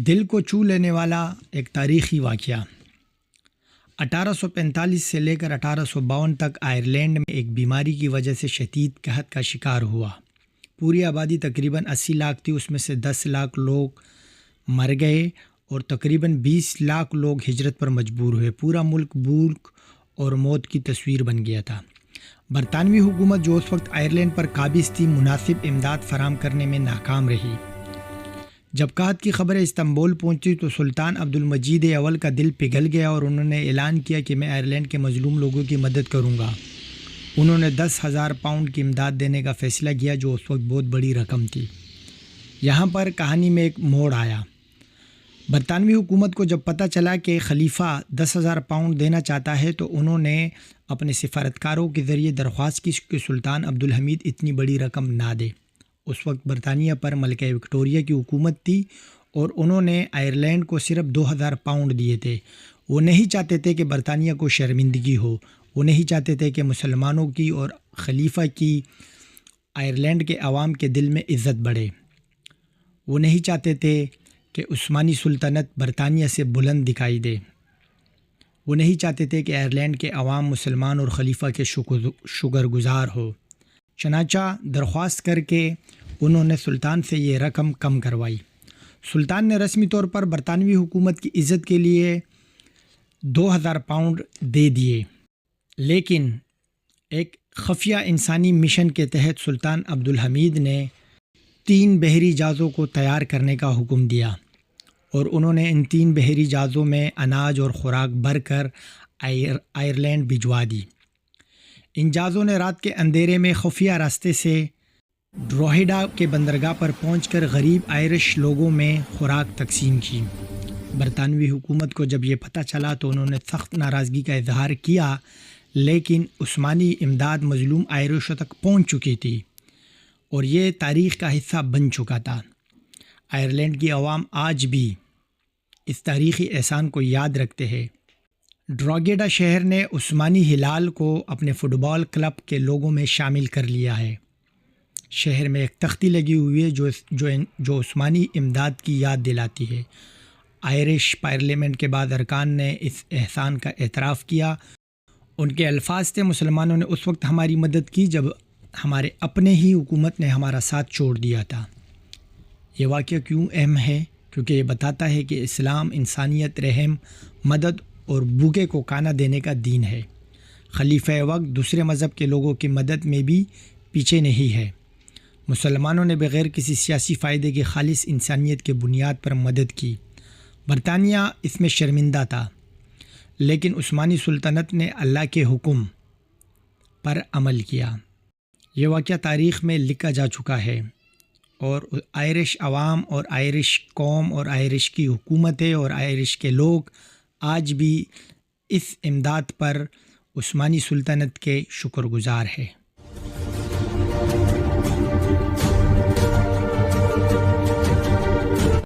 دل کو چھو لینے والا ایک تاریخی واقعہ 1845 سے لے کر 1852 تک آئرلینڈ میں ایک بیماری کی وجہ سے شدید قحط کا شکار ہوا۔ پوری آبادی تقریباً 80 لاکھ تھی، اس میں سے 10 لاکھ لوگ مر گئے اور تقریباً 20 لاکھ لوگ ہجرت پر مجبور ہوئے۔ پورا ملک بھوک اور موت کی تصویر بن گیا تھا۔ برطانوی حکومت جو اس وقت آئرلینڈ پر قابض تھی مناسب امداد فراہم کرنے میں ناکام رہی۔ جب قحط کی خبریں استنبول پہنچی تو سلطان عبدالمجید اول کا دل پگھل گیا اور انہوں نے اعلان کیا کہ میں آئرلینڈ کے مظلوم لوگوں کی مدد کروں گا۔ انہوں نے 10,000 پاؤنڈ کی امداد دینے کا فیصلہ کیا جو اس وقت بہت بڑی رقم تھی۔ یہاں پر کہانی میں ایک موڑ آیا۔ برطانوی حکومت کو جب پتہ چلا کہ خلیفہ 10,000 پاؤنڈ دینا چاہتا ہے تو انہوں نے اپنے سفارتکاروں کے ذریعے درخواست کی کہ سلطان عبدالحمید اتنی بڑی رقم نہ دے۔ اس وقت برطانیہ پر ملکہ وکٹوریہ کی حکومت تھی اور انہوں نے آئرلینڈ کو صرف 2,000 پاؤنڈ دیے تھے۔ وہ نہیں چاہتے تھے کہ برطانیہ کو شرمندگی ہو، وہ نہیں چاہتے تھے کہ مسلمانوں کی اور خلیفہ کی آئرلینڈ کے عوام کے دل میں عزت بڑھے۔ وہ نہیں چاہتے تھے کہ عثمانی سلطنت برطانیہ سے بلند دکھائی دے۔ وہ نہیں چاہتے تھے کہ آئرلینڈ کے عوام مسلمان اور خلیفہ کے شکر گزار ہو۔ چنانچہ درخواست کر کے انہوں نے سلطان سے یہ رقم کم کروائی۔ سلطان نے رسمی طور پر برطانوی حکومت کی عزت کے لیے 2,000 پاؤنڈ دے دیے، لیکن ایک خفیہ انسانی مشن کے تحت سلطان عبدالحمید نے 3 بحری جہازوں کو تیار کرنے کا حکم دیا اور انہوں نے ان 3 بحری جہازوں میں اناج اور خوراک بھر کر آئرلینڈ بھجوا دی۔ ان جہازوں نے رات کے اندھیرے میں خفیہ راستے سے ڈروہیڈا کے بندرگاہ پر پہنچ کر غریب آئرش لوگوں میں خوراک تقسیم کی۔ برطانوی حکومت کو جب یہ پتہ چلا تو انہوں نے سخت ناراضگی کا اظہار کیا، لیکن عثمانی امداد مظلوم آئرشوں تک پہنچ چکی تھی اور یہ تاریخ کا حصہ بن چکا تھا۔ آئرلینڈ کی عوام آج بھی اس تاریخی احسان کو یاد رکھتے ہیں۔ ڈروگیڈا شہر نے عثمانی ہلال کو اپنے فٹ بال کلب کے لوگوں میں شامل کر لیا ہے۔ شہر میں ایک تختی لگی ہوئی ہے جو عثمانی امداد کی یاد دلاتی ہے۔ آئرش پارلیمنٹ کے بعد ارکان نے اس احسان کا اعتراف کیا۔ ان کے الفاظ تھے، مسلمانوں نے اس وقت ہماری مدد کی جب ہمارے اپنے ہی حکومت نے ہمارا ساتھ چھوڑ دیا تھا۔ یہ واقعہ کیوں اہم ہے؟ کیونکہ یہ بتاتا ہے کہ اسلام انسانیت، رحم، مدد اور بھوکے کو کھانا دینے کا دین ہے۔ خلیفہ وقت دوسرے مذہب کے لوگوں کی مدد میں بھی پیچھے نہیں ہے۔ مسلمانوں نے بغیر کسی سیاسی فائدے کے خالص انسانیت کے بنیاد پر مدد کی۔ برطانیہ اس میں شرمندہ تھا، لیکن عثمانی سلطنت نے اللہ کے حکم پر عمل کیا۔ یہ واقعہ تاریخ میں لکھا جا چکا ہے اور آئرش عوام اور آئرش قوم اور آئرش کی حکومتیں اور آئرش کے لوگ آج بھی اس امداد پر عثمانی سلطنت کے شکر گزار ہے۔